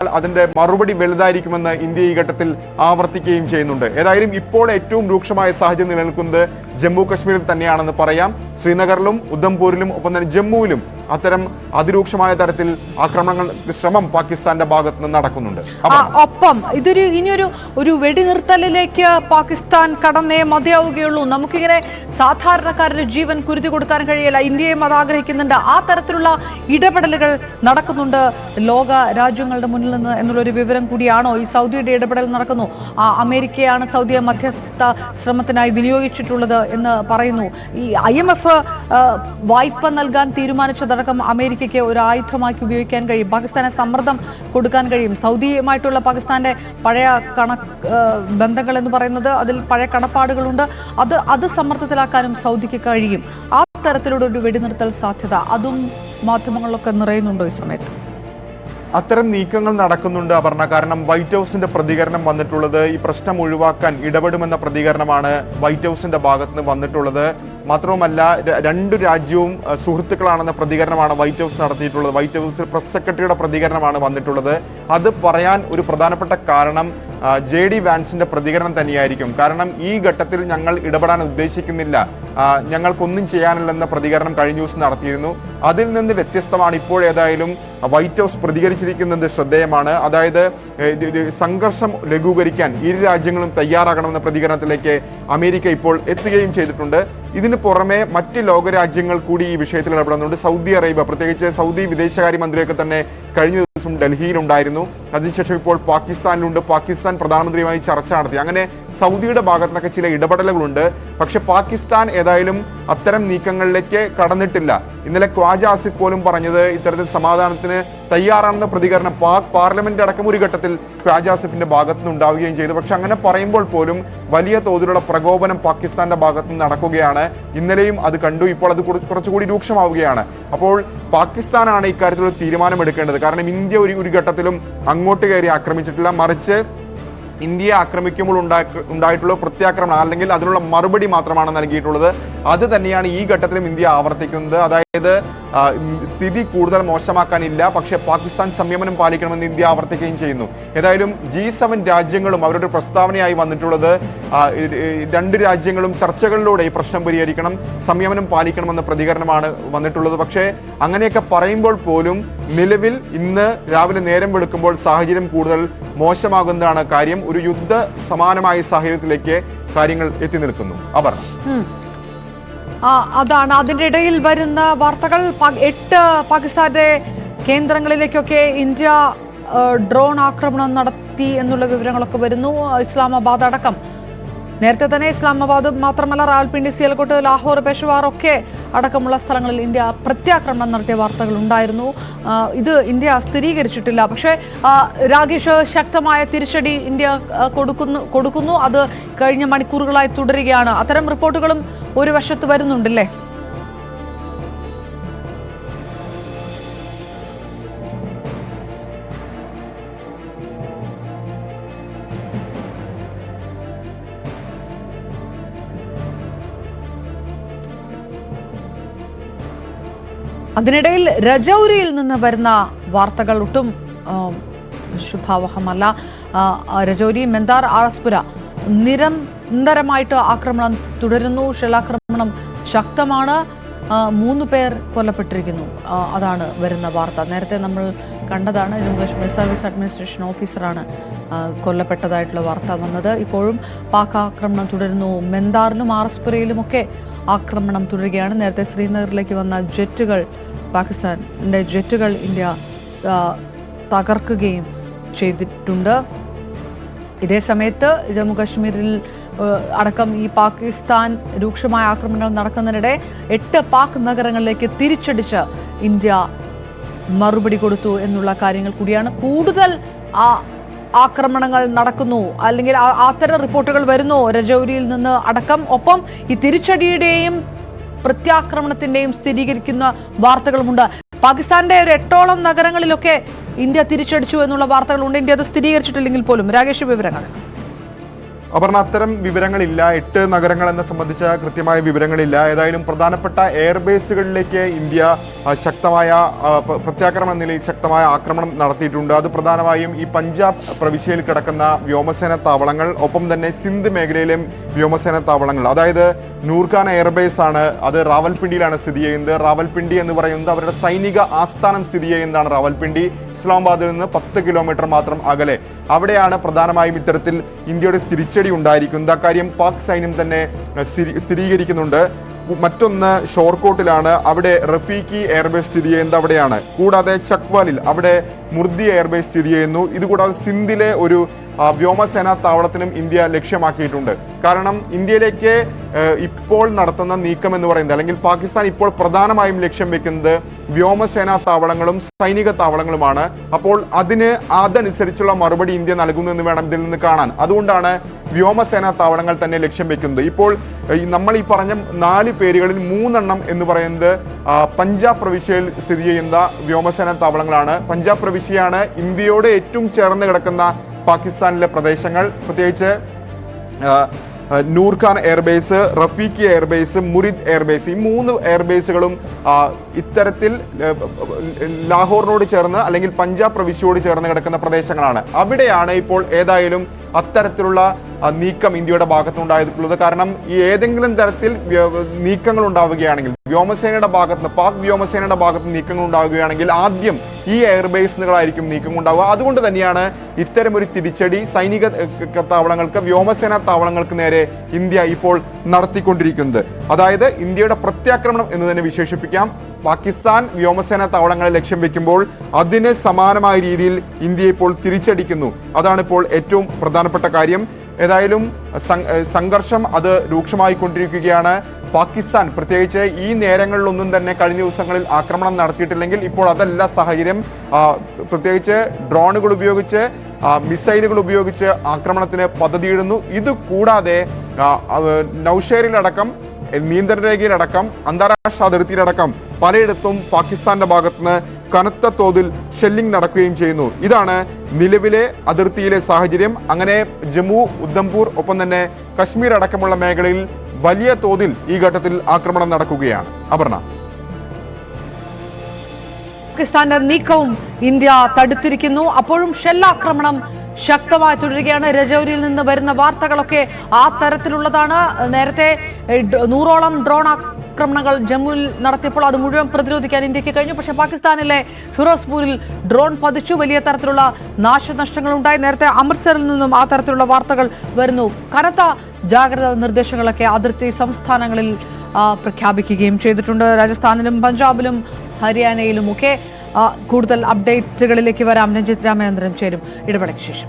അതിന്റെ മറുപടി വലുതായിരിക്കുമെന്ന് ഇന്ത്യ ഈ ഘട്ടത്തിൽ ആവർത്തിക്കുകയും ചെയ്യുന്നുണ്ട്. ഏതായാലും ഇപ്പോൾ ഏറ്റവും രൂക്ഷമായ സാഹചര്യം നിലനിൽക്കുന്നത് ജമ്മു കശ്മീരിൽ തന്നെയാണെന്ന് പറയാം. ശ്രീനഗറിലും ഉദ്ധംപൂരിലും ഒപ്പം തന്നെ ജമ്മുവിലും അത്തരം അതിരൂക്ഷമായ തരത്തിൽ ആക്രമണങ്ങൾ ശ്രമം പാകിസ്ഥാന്റെ ഭാഗത്ത് നിന്ന് നടക്കുന്നുണ്ട്. ഒപ്പം ഇനിയൊരു വെടിനിർത്തലിലേക്ക് പാകിസ്ഥാൻ കടന്നേ മതിയാവുകയുള്ളൂ. നമുക്കിങ്ങനെ സാധാരണക്കാരുടെ ജീവൻ കുരുതി കൊടുക്കാൻ കഴിയില്ല. ഇന്ത്യയും അത് ആഗ്രഹിക്കുന്നുണ്ട്. ആ തരത്തിലുള്ള ഇടപെടലുകൾ നടക്കുന്നുണ്ട് ലോക രാജ്യങ്ങളുടെ മുന്നിൽ നിന്ന് എന്നുള്ളൊരു വിവരം കൂടിയാണോ ഈ സൗദിയുടെ ഇടപെടൽ നടക്കുന്നു? അമേരിക്കയാണ് സൗദിയെ മധ്യസ്ഥ ശ്രമത്തിനായി വിനിയോഗിച്ചിട്ടുള്ളത് എന്ന് പറയുന്നു. ഈ IMF വായ്പ നൽകാൻ തീരുമാനിച്ചതടക്കം അമേരിക്കയ്ക്ക് ഒരു ആയുധമാക്കി ഉപയോഗിക്കാൻ കഴിയും. പാകിസ്ഥാനെ സമ്മർദ്ദം കൊടുക്കാൻ കഴിയും. സൗദിയുമായിട്ടുള്ള പാകിസ്ഥാന്റെ പഴയ ബന്ധങ്ങൾ എന്ന് പറയുന്നത് അതിൽ പഴയ കടപ്പാടുകളുണ്ട്. അത് സമ്മർദ്ദത്തിലാക്കാനും സൗദിക്ക് കഴിയും. ആ തരത്തിലുള്ള ഒരു വെടിനിർത്തൽ സാധ്യത അതും മാധ്യമങ്ങളിലൊക്കെ നിറയുന്നുണ്ടോ ഈ സമയത്ത്? അത്തരം നീക്കങ്ങൾ നടക്കുന്നുണ്ട് അപർണ. കാരണം വൈറ്റ് ഹൗസിന്റെ പ്രതികരണം വന്നിട്ടുള്ളത് ഈ പ്രശ്നം ഒഴിവാക്കാൻ ഇടപെടുമെന്ന പ്രതികരണമാണ് വൈറ്റ് ഹൗസിന്റെ ഭാഗത്ത് നിന്ന് വന്നിട്ടുള്ളത്. മാത്രവുമല്ല രണ്ടു രാജ്യവും സുഹൃത്തുക്കളാണെന്ന പ്രതികരണമാണ് വൈറ്റ് ഹൗസ് നടത്തിയിട്ടുള്ളത്. വൈറ്റ് ഹൗസിൽ പ്രസ് സെക്രട്ടറിയുടെ പ്രതികരണമാണ് വന്നിട്ടുള്ളത്. അത് പറയാൻ ഒരു പ്രധാനപ്പെട്ട കാരണം JD വാൻസിന്റെ പ്രതികരണം തന്നെയായിരിക്കും. കാരണം ഈ ഘട്ടത്തിൽ ഞങ്ങൾ ഇടപെടാൻ ഉദ്ദേശിക്കുന്നില്ല, ഞങ്ങൾക്കൊന്നും ചെയ്യാനില്ലെന്ന പ്രതികരണം കഴിഞ്ഞ ദിവസം നടത്തിയിരുന്നു. അതിൽ നിന്ന് വ്യത്യസ്തമാണ് ഇപ്പോൾ ഏതായാലും വൈറ്റ് ഹൗസ് പ്രതികരിച്ചിരിക്കുന്നത് ശ്രദ്ധേയമാണ്. അതായത് സംഘർഷം ലഘൂകരിക്കാൻ ഇരു രാജ്യങ്ങളും തയ്യാറാകണമെന്ന പ്രതികരണത്തിലേക്ക് അമേരിക്ക ഇപ്പോൾ എത്തുകയും ചെയ്തിട്ടുണ്ട്. ഇതിന് പുറമെ മറ്റ് ലോകരാജ്യങ്ങൾ കൂടി ഈ വിഷയത്തിൽ ഇടപെടുന്നുണ്ട്. സൗദി അറേബ്യ, പ്രത്യേകിച്ച് സൗദി വിദേശകാര്യമന്ത്രിയൊക്കെ തന്നെ കഴിഞ്ഞ ദിവസം ഡൽഹിയിലുണ്ടായിരുന്നു. അതിനുശേഷം ഇപ്പോൾ പാകിസ്ഥാനിലുണ്ട്. പാകിസ്ഥാൻ പ്രധാനമന്ത്രിയുമായി ചർച്ച നടത്തി. അങ്ങനെ സൗദിയുടെ ഭാഗത്തു നിന്നൊക്കെ ചില ഇടപെടലുകളുണ്ട്. പക്ഷെ പാകിസ്ഥാൻ ഏതായാലും അത്തരം നീക്കങ്ങളിലേക്ക് കടന്നിട്ടില്ല. ഇന്നലെ ഖ്വാജ ആസിഫ് പോലും പറഞ്ഞത് ഇത്തരത്തിൽ സമാധാനത്തിന് തയ്യാറാണെന്ന പ്രതികരണം പാക് പാർലമെന്റ് അടക്കം ഒരു ഘട്ടത്തിൽ ഖ്വാജ ആസിഫിന്റെ ഭാഗത്തുനിന്ന് ഉണ്ടാവുകയും ചെയ്തു. പക്ഷെ അങ്ങനെ പറയുമ്പോൾ പോലും വലിയ തോതിലുള്ള പ്രകോപനം പാകിസ്ഥാന്റെ ഭാഗത്തുനിന്ന് നടക്കുകയാണ്. ഇന്നലെയും അത് കണ്ടു. ഇപ്പോൾ അത് കുറച്ചുകൂടി രൂക്ഷമാവുകയാണ്. അപ്പോൾ പാകിസ്ഥാനാണ് ഇക്കാര്യത്തിലുള്ള തീരുമാനമെടുക്കേണ്ടത്. കാരണം ഇന്ത്യ ഒരു ഘട്ടത്തിലും അങ്ങോട്ട് കയറി ആക്രമിച്ചിട്ടില്ല. മറിച്ച് ഇന്ത്യയെ ആക്രമിക്കുമ്പോൾ ഉണ്ടായിട്ടുള്ള പ്രത്യാക്രമണം അല്ലെങ്കിൽ അതിനുള്ള മറുപടി മാത്രമാണ് നൽകിയിട്ടുള്ളത്. അത് തന്നെയാണ് ഈ ഘട്ടത്തിലും ഇന്ത്യ ആവർത്തിക്കുന്നത്. അതായത് സ്ഥിതി കൂടുതൽ മോശമാക്കാനില്ല, പക്ഷെ പാകിസ്ഥാൻ സംയമനം പാലിക്കണമെന്ന് ഇന്ത്യ ആവർത്തിക്കുകയും ചെയ്യുന്നു. ഏതായാലും G7 രാജ്യങ്ങളും അവരുടെ പ്രസ്താവനയായി വന്നിട്ടുള്ളത് രണ്ട് രാജ്യങ്ങളും ചർച്ചകളിലൂടെ ഈ പ്രശ്നം പരിഹരിക്കണം, സംയമനം പാലിക്കണമെന്ന പ്രതികരണമാണ് വന്നിട്ടുള്ളത്. പക്ഷേ അങ്ങനെയൊക്കെ പറയുമ്പോൾ പോലും നിലവിൽ ഇന്ന് രാവിലെ നേരം വെളുക്കുമ്പോൾ സാഹചര്യം കൂടുതൽ മോശമാകുന്നതാണ് കാര്യം. ഒരു യുദ്ധ സമാനമായ സാഹചര്യത്തിലേക്ക് കാര്യങ്ങൾ എത്തി നിൽക്കുന്നു. അതാണ് അതിന്റെ ഇടയിൽ വരുന്ന വാർത്തകൾ. 8 പാകിസ്ഥാന്റെ കേന്ദ്രങ്ങളിലേക്കൊക്കെ ഇന്ത്യ ഡ്രോൺ ആക്രമണം നടത്തി എന്നുള്ള വിവരങ്ങളൊക്കെ വരുന്നു. ഇസ്ലാമാബാദ് അടക്കം നേരത്തെ തന്നെ ഇസ്ലാമാബാദ് മാത്രമല്ല റാവൽപിണ്ടി, സിയാൽകോട്ട്, ലാഹോർ, പെഷവാർ ഒക്കെ അടക്കമുള്ള സ്ഥലങ്ങളിൽ ഇന്ത്യ പ്രത്യാക്രമണം നടത്തിയ വാർത്തകൾ ഉണ്ടായിരുന്നു. ഇത് ഇന്ത്യ സ്ഥിരീകരിച്ചിട്ടില്ല. പക്ഷേ രാകേഷ്, ശക്തമായ തിരിച്ചടി ഇന്ത്യ കൊടുക്കുന്നു. അത് കഴിഞ്ഞ മണിക്കൂറുകളായി തുടരുകയാണ്. അത്തരം റിപ്പോർട്ടുകളും ഒരു വശത്ത് വരുന്നുണ്ടല്ലേ? അതിനിടയിൽ രജൌരിയിൽ നിന്ന് വരുന്ന വാർത്തകൾ ഒട്ടും ശുഭാവഹമല്ല. രജൌരി, മെന്ദാർ, ആർഎസ്പുര നിരന്തരമായിട്ട് ആക്രമണം തുടരുന്നു. ഷെല്ലാക്രമണം ശക്തമാണ്. 3 പേർ കൊല്ലപ്പെട്ടിരിക്കുന്നു. അതാണ് വരുന്ന വാർത്ത. നേരത്തെ നമ്മൾ കണ്ടതാണ്. ജമ്മു കാശ്മീർ സർവീസ് അഡ്മിനിസ്ട്രേഷൻ ഓഫീസറാണ് കൊല്ലപ്പെട്ടതായിട്ടുള്ള വാർത്ത വന്നത്. ഇപ്പോഴും പാക് ആക്രമണം തുടരുന്നു. മെന്ദാറിലും ആർഎസ്പുരയിലുമൊക്കെ ആക്രമണം തുടരുകയാണ്. നേരത്തെ ശ്രീനഗറിലേക്ക് വന്ന ജെറ്റുകൾ, പാകിസ്ഥാന്റെ ജെറ്റുകൾ ഇന്ത്യ തകർക്കുകയും ചെയ്തിട്ടുണ്ട്. ഇതേ സമയത്ത് ജമ്മു കാശ്മീരിൽ അടക്കം ഈ പാകിസ്ഥാൻ രൂക്ഷമായ ആക്രമണങ്ങൾ നടക്കുന്നതിനിടെ 8 പാക് നഗരങ്ങളിലേക്ക് തിരിച്ചടിച്ച് ഇന്ത്യ മറുപടി കൊടുത്തു എന്നുള്ള കാര്യങ്ങൾ കൂടിയാണ്. കൂടുതൽ ആക്രമണങ്ങൾ നടക്കുന്നു അല്ലെങ്കിൽ അത്തരം റിപ്പോർട്ടുകൾ വരുന്നു രജൌരിയിൽ നിന്ന് അടക്കം. ഒപ്പം ഈ തിരിച്ചടിയുടെയും പ്രത്യാക്രമണത്തിന്റെയും സ്ഥിരീകരിക്കുന്ന വാർത്തകളുമുണ്ട്. പാകിസ്ഥാന്റെ ഒരു 8ഓളം നഗരങ്ങളിലൊക്കെ ഇന്ത്യ തിരിച്ചടിച്ചു എന്നുള്ള വാർത്തകളുണ്ട്. ഇന്ത്യ അത് സ്ഥിരീകരിച്ചിട്ടില്ലെങ്കിൽ പോലും. രാകേഷ്, വിവരങ്ങൾ. അപർണ, അത്തരം വിവരങ്ങളില്ല. 8 നഗരങ്ങൾ എന്നെ സംബന്ധിച്ച കൃത്യമായ വിവരങ്ങളില്ല. ഏതായാലും പ്രധാനപ്പെട്ട എയർബേസുകളിലേക്ക് ഇന്ത്യ ശക്തമായ പ്രത്യാക്രമണ നിലയിൽ ശക്തമായ ആക്രമണം നടത്തിയിട്ടുണ്ട്. അത് പ്രധാനമായും ഈ പഞ്ചാബ് പ്രവിശ്യയിൽ കിടക്കുന്ന വ്യോമസേന താവളങ്ങൾ, ഒപ്പം തന്നെ സിന്ധ് മേഖലയിലെയും വ്യോമസേന താവളങ്ങൾ. അതായത് നൂർഖാൻ എയർബേസ് ആണ്, അത് റാവൽപിണ്ടിയിലാണ് സ്ഥിതി ചെയ്യുന്നത്. റാവൽപിണ്ടി എന്ന് പറയുന്നത് അവരുടെ സൈനിക ആസ്ഥാനം സ്ഥിതി ചെയ്യുന്നതാണ്. റാവൽപിണ്ടി ഇസ്ലാമാബാദിൽ നിന്ന് 10 കിലോമീറ്റർ മാത്രം അകലെ. അവിടെയാണ് പ്രധാനമായും ഇത്തരത്തിൽ ഇന്ത്യയുടെ തിരിച്ചടി ഉണ്ടായിരിക്കുന്നത്. അക്കാര്യം പാക് സൈന്യം തന്നെ സ്ഥിരീകരിക്കുന്നുണ്ട്. മറ്റൊന്ന് ഷോർക്കോട്ടിലാണ്, അവിടെ റഫീഖി എയർബേസ് സ്ഥിതി ചെയ്യുന്നത് അവിടെയാണ്. കൂടാതെ ചക്വാലിൽ അവിടെ മുർദി എയർബേസ് സ്ഥിതി ചെയ്യുന്നു. ഇതുകൂടാതെ സിന്ധിലെ ഒരു വ്യോമസേനാ താവളത്തിനും ഇന്ത്യ ലക്ഷ്യമാക്കിയിട്ടുണ്ട്. കാരണം ഇന്ത്യയിലേക്ക് ഇപ്പോൾ നടത്തുന്ന നീക്കം എന്ന് പറയുന്നത്, അല്ലെങ്കിൽ പാകിസ്ഥാൻ ഇപ്പോൾ പ്രധാനമായും ലക്ഷ്യം വെക്കുന്നത് വ്യോമസേനാ താവളങ്ങളും സൈനിക താവളങ്ങളുമാണ്. അപ്പോൾ അതനുസരിച്ചുള്ള മറുപടി ഇന്ത്യ നൽകുന്നു എന്ന് വേണം ഇതിൽ നിന്ന് കാണാൻ. അതുകൊണ്ടാണ് വ്യോമസേനാ താവളങ്ങൾ തന്നെ ലക്ഷ്യം വെക്കുന്നത്. ഇപ്പോൾ നമ്മൾ ഈ പറഞ്ഞ 4 പേരുകളിൽ 3 എന്ന് പറയുന്നത് പഞ്ചാബ് പ്രവിശ്യയിൽ സ്ഥിതി ചെയ്യുന്ന വ്യോമസേനാ താവളങ്ങളാണ്. പഞ്ചാബ് പ്രവിശ്യയാണ് ഇന്ത്യയോട് ഏറ്റവും ചേർന്ന് കിടക്കുന്ന പാകിസ്ഥാനിലെ പ്രദേശങ്ങൾ. പ്രത്യേകിച്ച് Nur Khan airbase, Rafiqui airbase, മുരിദ് airbase, ഈ 3 എയർബേസുകളും ഇത്തരത്തിൽ ലാഹോറിനോട് ചേർന്ന് അല്ലെങ്കിൽ പഞ്ചാബ് പ്രവിശ്യയോട് ചേർന്ന് കിടക്കുന്ന പ്രദേശങ്ങളാണ്. അവിടെയാണ് ഇപ്പോൾ ഏതായാലും അത്തരത്തിലുള്ള നീക്കം ഇന്ത്യയുടെ ഭാഗത്തുനിന്നുണ്ടായിട്ടുള്ളത്. കാരണം ഈ ഏതെങ്കിലും തരത്തിൽ നീക്കങ്ങൾ ഉണ്ടാവുകയാണെങ്കിൽ, വ്യോമസേനയുടെ ഭാഗത്ത്, പാക് വ്യോമസേനയുടെ ഭാഗത്ത് നീക്കങ്ങൾ ഉണ്ടാവുകയാണെങ്കിൽ ആദ്യം ഈ എയർബേസുകളായിരിക്കും നീക്കം ഉണ്ടാവുക. അതുകൊണ്ട് തന്നെയാണ് ഇത്തരം ഒരു തിരിച്ചടി സൈനിക താവളങ്ങൾക്ക്, വ്യോമസേനാ താവളങ്ങൾക്ക് നേരെ ഇന്ത്യ ഇപ്പോൾ നടത്തിക്കൊണ്ടിരിക്കുന്നത്. അതായത് ഇന്ത്യയുടെ പ്രത്യാക്രമണം എന്ന് തന്നെ വിശേഷിപ്പിക്കാം. പാകിസ്ഥാൻ വ്യോമസേനാ താവളങ്ങളെ ലക്ഷ്യം വെക്കുമ്പോൾ അതിന് സമാനമായ രീതിയിൽ ഇന്ത്യ ഇപ്പോൾ തിരിച്ചടിക്കുന്നു. അതാണ് ഇപ്പോൾ ഏറ്റവും പ്രധാനപ്പെട്ട കാര്യം. ഏതായാലും സംഘർഷം അത് രൂക്ഷമായിക്കൊണ്ടിരിക്കുകയാണ്. പാകിസ്ഥാൻ പ്രത്യേകിച്ച് ഈ നേരങ്ങളിലൊന്നും തന്നെ കഴിഞ്ഞ ദിവസങ്ങളിൽ ആക്രമണം നടത്തിയിട്ടില്ലെങ്കിൽ ഇപ്പോൾ അതല്ല സാഹചര്യം. പ്രത്യേകിച്ച് ഡ്രോണുകൾ ഉപയോഗിച്ച്, മിസൈലുകൾ ഉപയോഗിച്ച് ആക്രമണത്തിന് പദ്ധതിയിടുന്നു. ഇത് കൂടാതെ നൌഷേറിലടക്കം, നിയന്ത്രണ രേഖയിലടക്കം, അന്താരാഷ്ട്ര അതിർത്തിയിലടക്കം പലയിടത്തും പാകിസ്ഥാന്റെ ഭാഗത്തുനിന്ന് കനത്ത തോതിൽ ഷെല്ലിംഗ് നടക്കുകയും ചെയ്യുന്നു. ഇതാണ് നിലവിലെ അതിർത്തിയിലെ സാഹചര്യം. അങ്ങനെ ജമ്മു, ഉദ്ധംപൂർ, ഒപ്പം തന്നെ കശ്മീർ അടക്കമുള്ള മേഖലയിൽ വലിയ തോതിൽ ഈ ഘട്ടത്തിൽ ആക്രമണം നടക്കുകയാണ്. അപർണ, പാകിസ്ഥാന്റെ നീക്കവും ഇന്ത്യ തടുത്തിരിക്കുന്നു. അപ്പോഴും ഷെല്ലാക്രമണം ശക്തമായി തുടരുകയാണ്. രജൌരിയിൽ നിന്ന് വരുന്ന വാർത്തകളൊക്കെ ആ തരത്തിലുള്ളതാണ്. നേരത്തെ 100ഓളം ഡ്രോൺ ആക്രമണങ്ങൾ ജമ്മുവിൽ നടത്തിയപ്പോൾ അത് മുഴുവൻ പ്രതിരോധിക്കാൻ ഇന്ത്യക്ക് കഴിഞ്ഞു. പക്ഷേ പാകിസ്ഥാനിലെ ഫിറോസ്പൂരിൽ ഡ്രോൺ പതിച്ചു, വലിയ തരത്തിലുള്ള നാശനഷ്ടങ്ങൾ ഉണ്ടായി. നേരത്തെ അമൃത്സറിൽ നിന്നും ആ തരത്തിലുള്ള വാർത്തകൾ വരുന്നു. കനത്ത ജാഗ്രതാ നിർദ്ദേശങ്ങളൊക്കെ അതിർത്തി സംസ്ഥാനങ്ങളിൽ പ്രഖ്യാപിക്കുകയും ചെയ്തിട്ടുണ്ട്. രാജസ്ഥാനിലും പഞ്ചാബിലും ഹരിയാനയിലുമൊക്കെ. കൂടുതൽ അപ്ഡേറ്റുകളിലേക്ക് വരാം. രഞ്ജിത്ത് രാമചന്ദ്രൻ ചേരും ഇടവേളയ്ക്ക് ശേഷം.